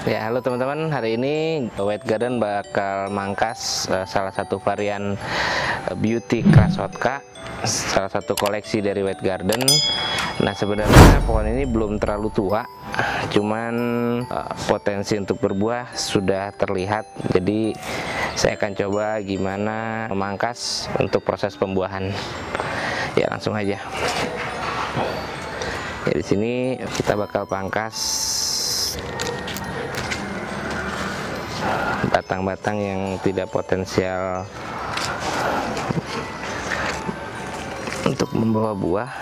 Ya, halo teman-teman. Hari ini White Garden bakal mangkas salah satu varian beauty krassotka, salah satu koleksi dari White Garden. Nah, sebenarnya pohon ini belum terlalu tua, cuman potensi untuk berbuah sudah terlihat. Jadi saya akan coba gimana memangkas untuk proses pembuahan. Ya, langsung aja. Ya, di sini kita bakal pangkas batang-batang yang tidak potensial untuk membawa buah.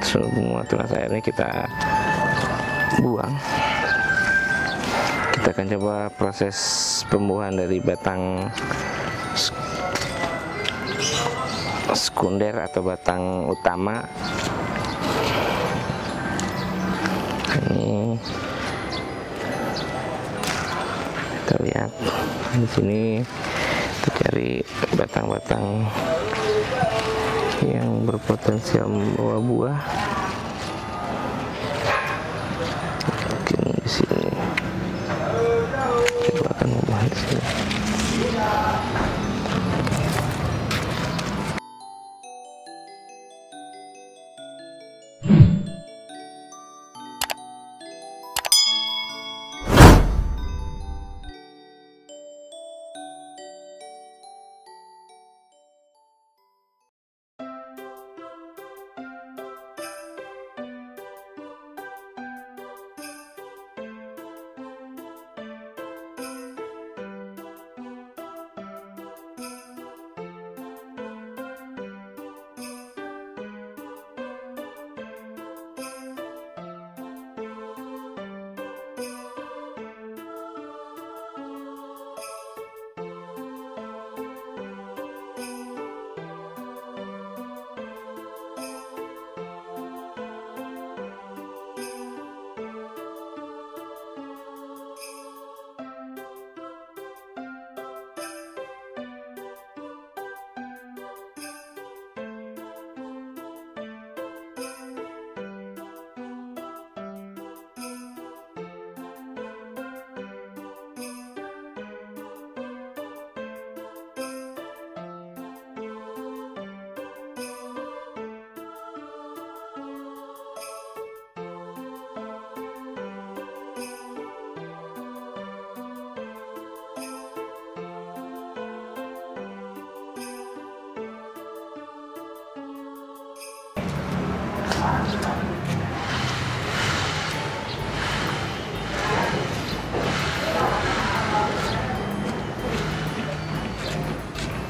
Semua tunas airnya kita buang. Kita akan coba proses pembuahan dari batang sekunder atau batang utama. Ini kita lihat di sini, kita cari batang-batang yang berpotensial membawa buah. Mungkin di sini, coba akan membuah di sini.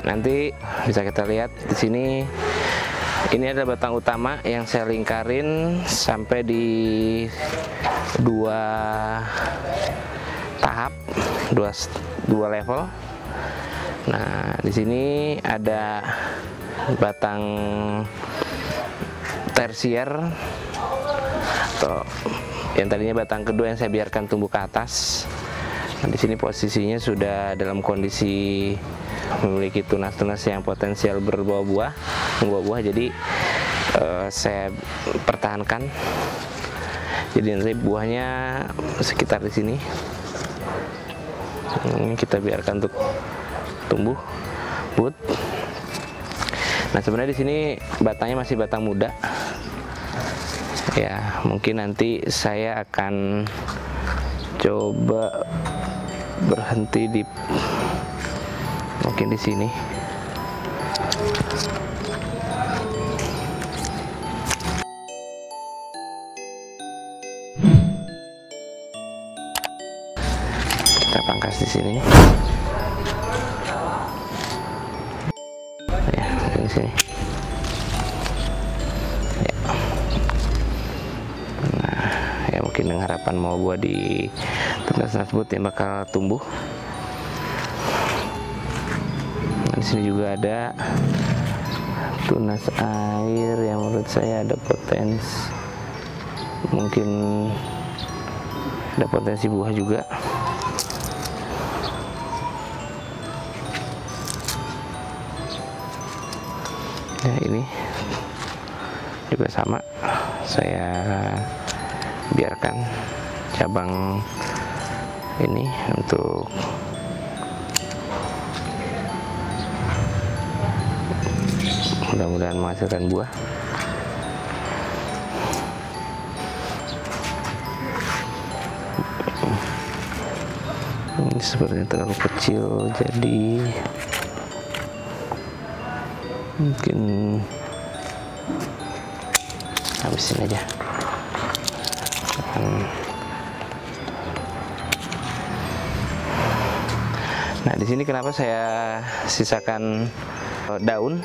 Nanti bisa kita lihat di sini, ini ada batang utama yang saya lingkarin sampai di dua tahap, dua level. Nah, di sini ada batang tersier atau yang tadinya batang kedua yang saya biarkan tumbuh ke atas. Nah, di sini posisinya sudah dalam kondisi memiliki tunas-tunas yang potensial membawa buah, jadi saya pertahankan. Jadi nanti buahnya sekitar di sini. Ini kita biarkan untuk tumbuh bud. Nah, sebenarnya di sini batangnya masih batang muda. Ya, mungkin nanti saya akan coba berhenti di mungkin di sini. Kita pangkas di sini. Ya, di sini. Ya. Nah, ya mungkin dengan harapan mau buah di tunas tersebut yang bakal tumbuh. Di sini juga ada tunas air yang menurut saya ada potensi, mungkin ada potensi buah juga. Ya, ini juga sama, saya biarkan cabang ini untuk mudah-mudahan menghasilkan buah. Ini sepertinya terlalu kecil, jadi mungkin habisin aja. Nah, di sini kenapa saya sisakan daun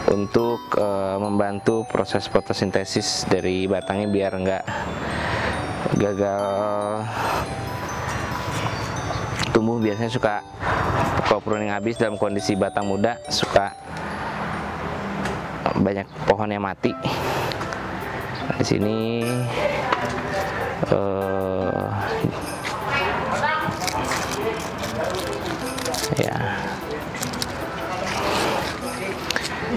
untuk membantu proses fotosintesis dari batangnya biar nggak gagal tumbuh. Biasanya suka kalau pruning habis dalam kondisi batang muda suka banyak pohon yang mati. Nah, di sini ya.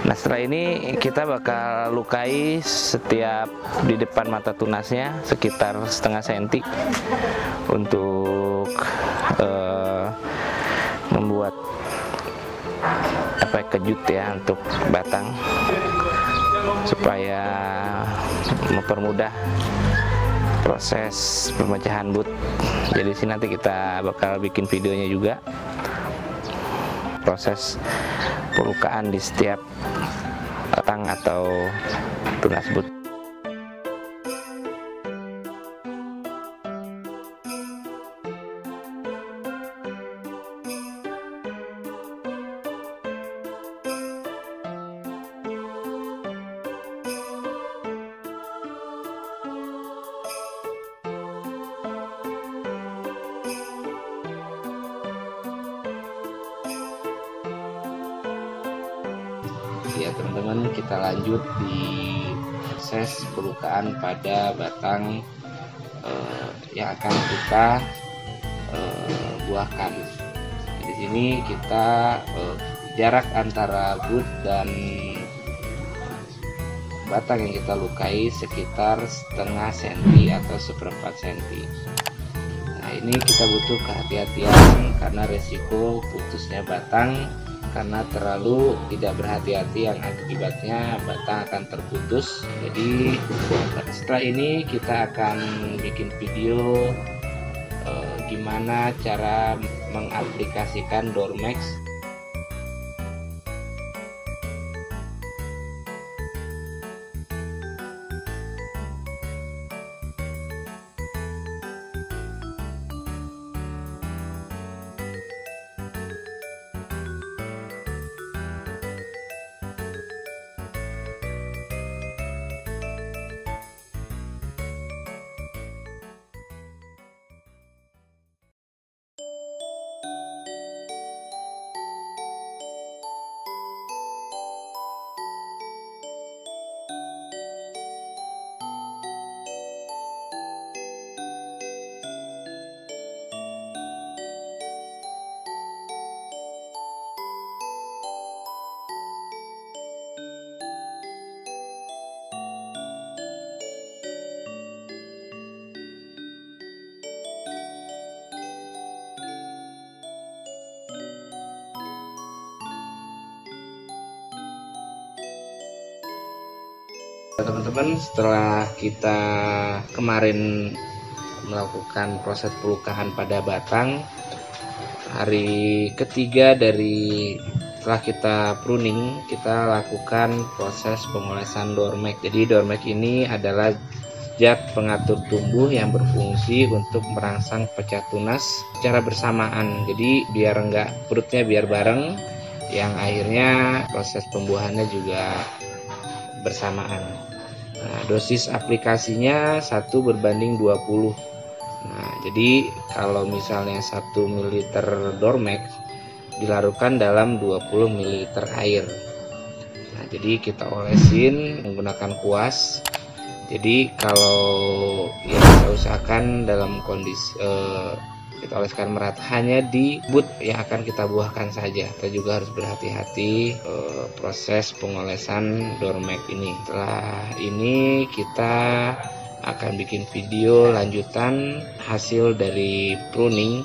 Nah, setelah ini kita bakal lukai setiap di depan mata tunasnya sekitar setengah senti untuk membuat efek kejut ya untuk batang, supaya mempermudah proses pemecahan bud. Jadi sini nanti kita bakal bikin videonya juga, proses pelukaan di setiap batang atau tunas bud. Ya teman-teman, kita lanjut di proses pelukaan pada batang yang akan kita buahkan. Di sini kita jarak antara bud dan batang yang kita lukai sekitar setengah senti atau seperempat senti. Nah, ini kita butuh kehati-hatian karena resiko putusnya batang karena terlalu tidak berhati-hati yang akibatnya batang akan terputus. Jadi setelah ini kita akan bikin video gimana cara mengaplikasikan Dormex . Teman-teman, setelah kita kemarin melakukan proses pelukaan pada batang, hari ketiga dari setelah kita pruning, kita lakukan proses pengolesan Dormex. Jadi Dormex ini adalah zat pengatur tumbuh yang berfungsi untuk merangsang pecah tunas secara bersamaan. Jadi biar enggak perutnya biar bareng, yang akhirnya proses pembuahannya juga bersamaan. Nah, dosis aplikasinya 1 berbanding 20. Nah, jadi kalau misalnya 1 ml Dormex dilarutkan dalam 20 ml air. Nah, jadi kita olesin menggunakan kuas. Jadi kalau ya kita usahakan dalam kondisi kita oleskan merata hanya di bud yang akan kita buahkan saja. Kita juga harus berhati-hati proses pengolesan door mat ini. Setelah ini kita akan bikin video lanjutan hasil dari pruning.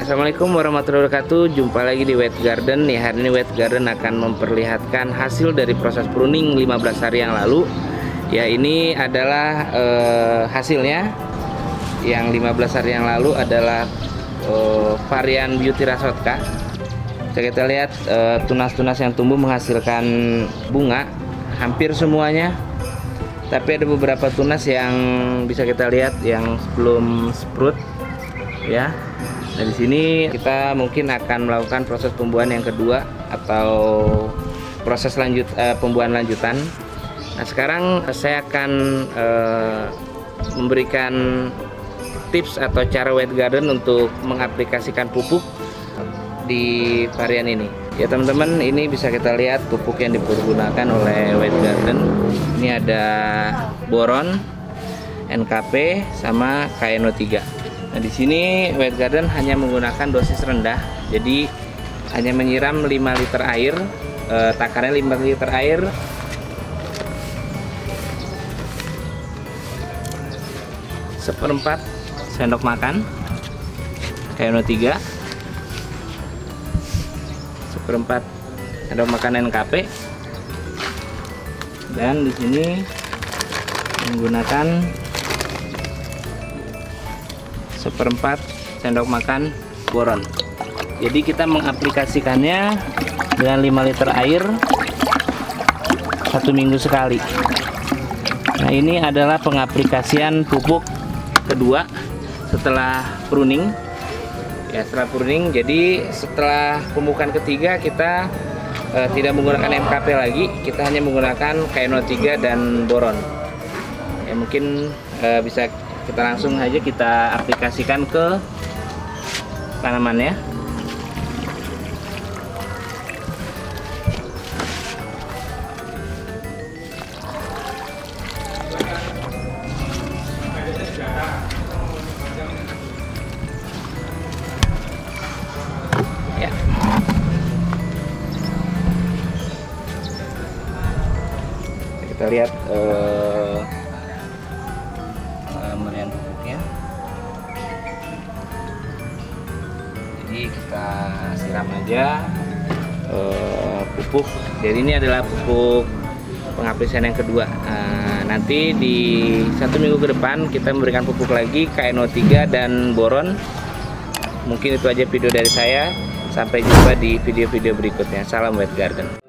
Assalamualaikum warahmatullahi wabarakatuh. Jumpa lagi di Wet Garden. Nih, hari ini Wet Garden akan memperlihatkan hasil dari proses pruning 15 hari yang lalu. Ya, ini adalah hasilnya. Yang 15 hari yang lalu adalah varian Beauty Rasodka. Bisa kita lihat tunas-tunas yang tumbuh menghasilkan bunga hampir semuanya. Tapi ada beberapa tunas yang bisa kita lihat yang belum sprout ya. Nah, di sini kita mungkin akan melakukan proses pembuahan yang kedua atau proses pembuahan lanjutan. Nah, sekarang saya akan memberikan tips atau cara Wet Garden untuk mengaplikasikan pupuk di varian ini. Ya teman-teman, ini bisa kita lihat pupuk yang dipergunakan oleh Wet Garden. Ini ada boron, NKP, sama KNO3. Nah, di sini Wet Garden hanya menggunakan dosis rendah, jadi hanya menyiram 5 liter air, takarannya 5 liter air. Seperempat sendok makan KNO3, seperempat sendok makan NKP, dan di sini menggunakan seperempat sendok makan boron. Jadi kita mengaplikasikannya dengan 5 liter air 1 minggu sekali. Nah, ini adalah pengaplikasian pupuk kedua setelah pruning. Ya, setelah pruning. Jadi setelah pemupukan ketiga kita tidak menggunakan MKP lagi, kita hanya menggunakan KNO3 dan boron. Ya, mungkin bisa kita langsung aja kita aplikasikan ke tanamannya. Ya. Kita lihat meriam pupuknya. Jadi kita siram aja pupuk. Jadi ini adalah pupuk pengaplikasian yang kedua. Nanti di 1 minggu ke depan kita memberikan pupuk lagi KNO3 dan boron. Mungkin itu aja video dari saya. Sampai jumpa di video-video berikutnya. Salam Wet Garden.